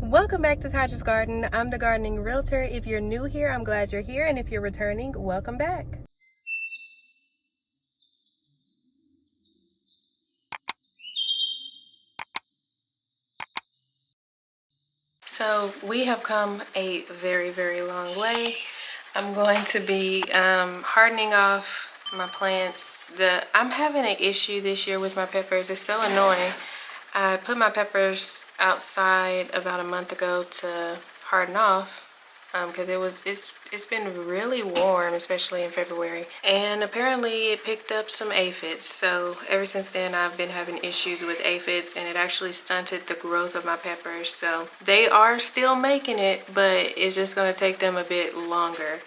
Welcome back to Tasha's Garden. I'm the gardening realtor. If you're new here, I'm glad you're here, and if you're returning, welcome back. So we have come a very long way. I'm going to be hardening off my plants. I'm having an issue this year with my peppers. It's so annoying. I put my peppers outside about a month ago to harden off because it's been really warm, especially in February, and apparently it picked up some aphids. So ever since then I've been having issues with aphids, and it actually stunted the growth of my peppers. So they are still making it, but it's just going to take them a bit longer.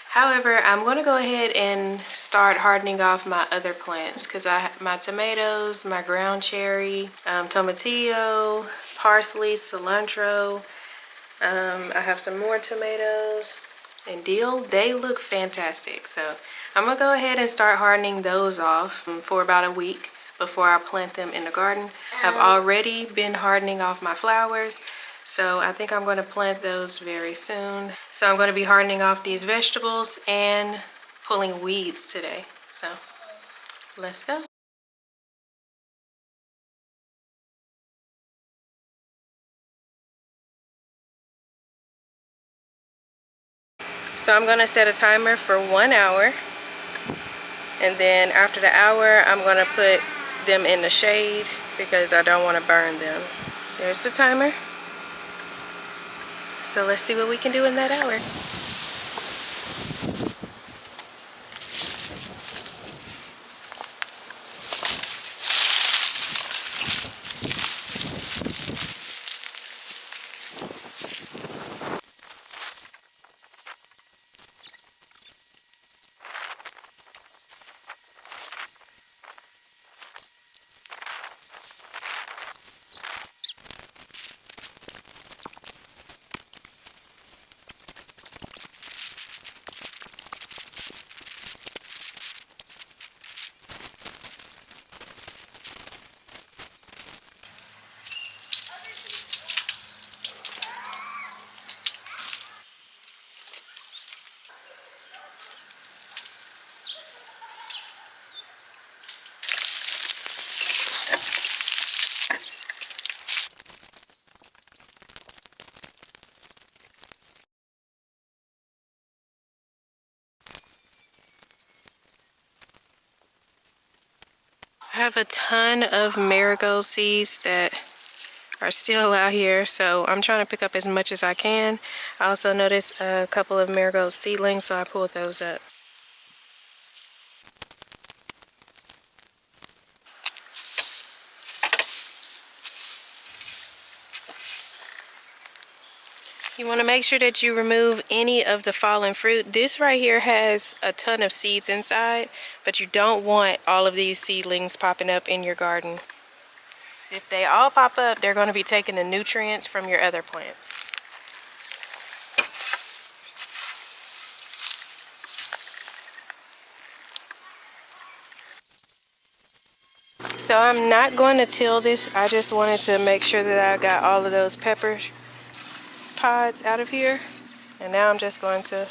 However, I'm going to go ahead and start hardening off my other plants because my tomatoes, my ground cherry, tomatillo, parsley, cilantro. I have some more tomatoes and dill. They look fantastic. So I'm going to go ahead and start hardening those off for about a week before I plant them in the garden. I've already been hardening off my flowers. So I think I'm going to plant those very soon. So I'm going to be hardening off these vegetables and pulling weeds today. So let's go. So I'm going to set a timer for 1 hour. And then after the hour, I'm going to put them in the shade because I don't want to burn them. There's the timer. So let's see what we can do in that hour. I have a ton of marigold seeds that are still out here, so I'm trying to pick up as much as I can. I also noticed a couple of marigold seedlings, so I pulled those up. You want to make sure that you remove any of the fallen fruit. This right here has a ton of seeds inside, but you don't want all of these seedlings popping up in your garden. If they all pop up, they're going to be taking the nutrients from your other plants. So I'm not going to till this. I just wanted to make sure that I got all of those pepper pods out of here. And now I'm just going to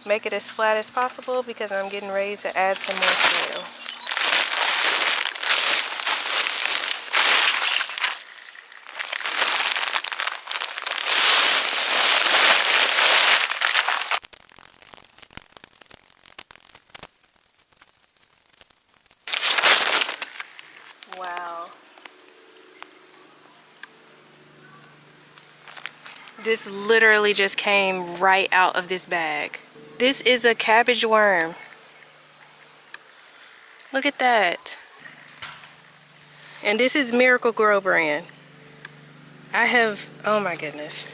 make it as flat as possible because I'm getting ready to add some more soil. Wow. This literally just came right out of this bag. This is a cabbage worm. Look at that. And this is Miracle Grow brand. I have, oh my goodness.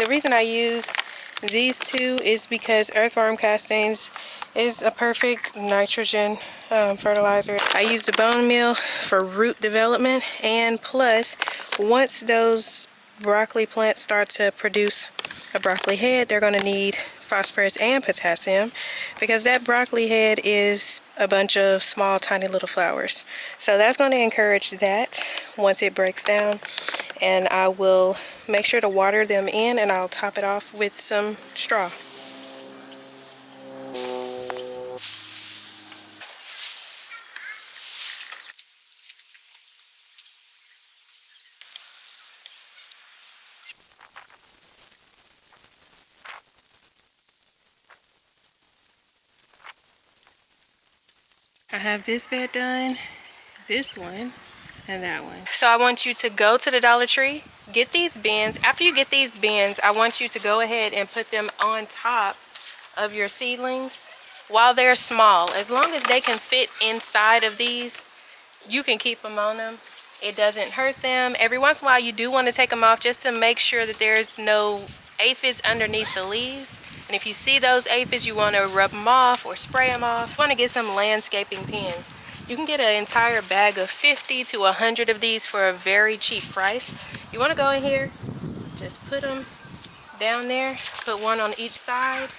The reason I use these two is because earthworm castings is a perfect nitrogen fertilizer. I use the bone meal for root development, and plus once those broccoli plants start to produce a broccoli head, they're going to need phosphorus and potassium, because that broccoli head is a bunch of small tiny little flowers. So that's going to encourage that once it breaks down, and I will make sure to water them in, and I'll top it off with some straw. I have this bed done, this one, and that one. So I want you to go to the Dollar Tree, get these bins. After you get these bins, I want you to go ahead and put them on top of your seedlings while they're small. As long as they can fit inside of these, you can keep them on them. It doesn't hurt them. Every once in a while you do want to take them off just to make sure that there's no aphids underneath the leaves. And if you see those aphids, you want to rub them off or spray them off. You want to get some landscaping pins. You can get an entire bag of 50 to 100 of these for a very cheap price. You want to go in here, just put them down there, put one on each side.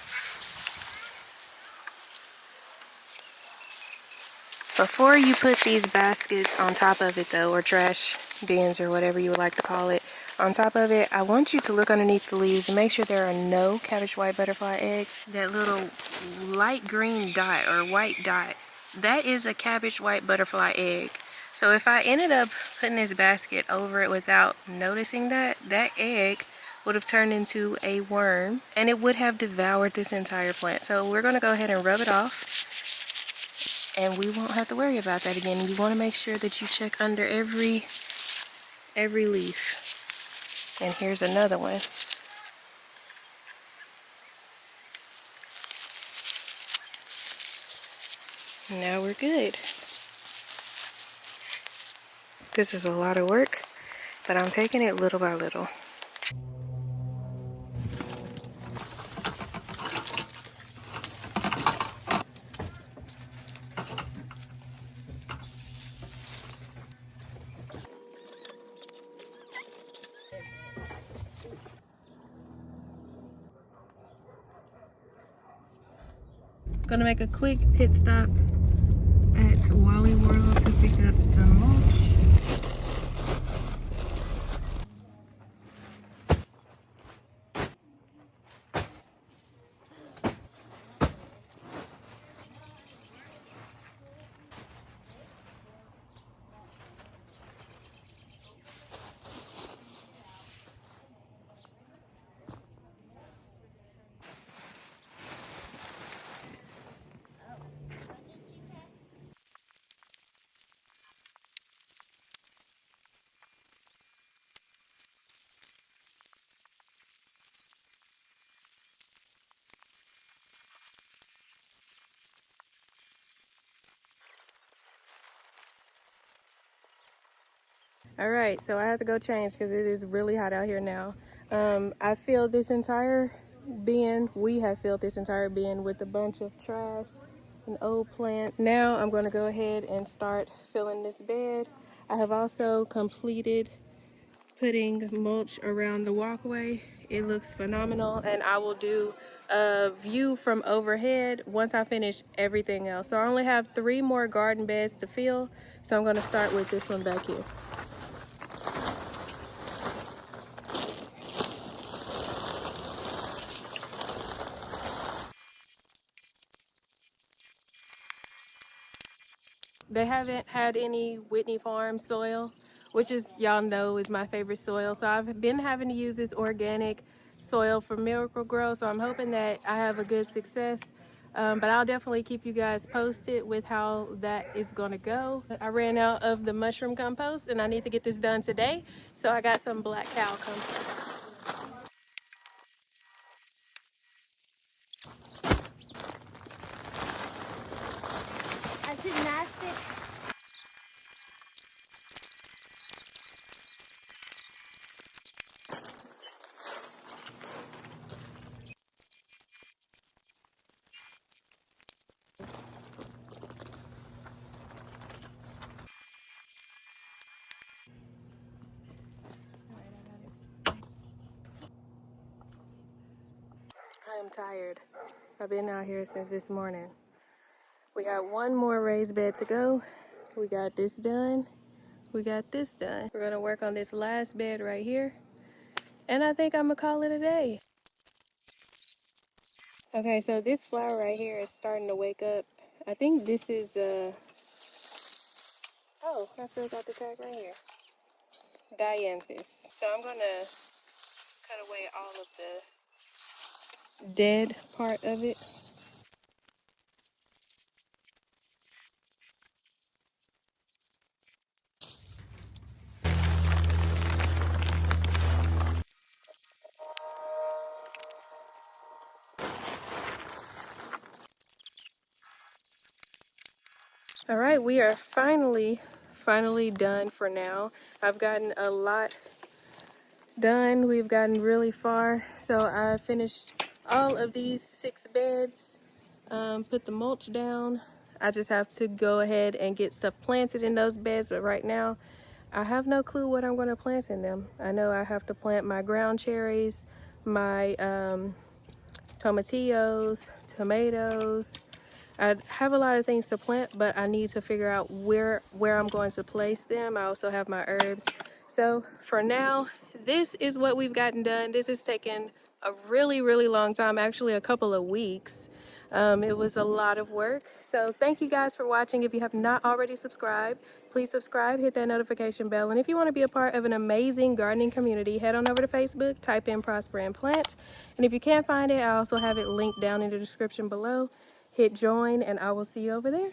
Before you put these baskets on top of it though, or trash bins or whatever you would like to call it, on top of it, I want you to look underneath the leaves and make sure there are no cabbage white butterfly eggs. That little light green dot or white dot, that is a cabbage white butterfly egg. So if I ended up putting this basket over it without noticing that, that egg would have turned into a worm and it would have devoured this entire plant. So we're going to go ahead and rub it off, and we won't have to worry about that again. You want to make sure that you check under every leaf. And here's another one. Now we're good. This is a lot of work, but I'm taking it little by little. Gonna make a quick pit stop at Wally World to pick up some mulch. All right, so I have to go change because it is really hot out here now. I filled this entire bin. We have filled this entire bin with a bunch of trash and old plants. Now I'm going to go ahead and start filling this bed. I have also completed putting mulch around the walkway. It looks phenomenal, and I will do a view from overhead once I finish everything else. So I only have 3 more garden beds to fill, so I'm going to start with this one back here. They haven't had any Whitney Farm soil, which is, y'all know, is my favorite soil. So I've been having to use this organic soil from Miracle Grow. So I'm hoping that I have a good success. But I'll definitely keep you guys posted with how that is going to go. I ran out of the mushroom compost and I need to get this done today. So I got some black cow compost. Gymnastics. I am tired. I've been out here since this morning. We got one more raised bed to go. We got this done. We got this done. We're gonna work on this last bed right here. And I think I'm gonna call it a day. Okay, so this flower right here is starting to wake up. I think this is, oh, I still got the tag right here. Dianthus. So I'm gonna cut away all of the dead part of it. All right, we are finally done for now. I've gotten a lot done. We've gotten really far. So I finished all of these 6 beds, put the mulch down. I just have to go ahead and get stuff planted in those beds, but right now I have no clue what I'm going to plant in them. I know I have to plant my ground cherries, my tomatillos, tomatoes. I have a lot of things to plant, but I need to figure out where I'm going to place them. I also have my herbs. So for now, this is what we've gotten done. This has taken a really long time, actually a couple of weeks. It was a lot of work. So thank you guys for watching. If you have not already subscribed, please subscribe, hit that notification bell. And if you want to be a part of an amazing gardening community, head on over to Facebook, type in Prosper and Plant. And if you can't find it, I also have it linked down in the description below. Hit join and I will see you over there.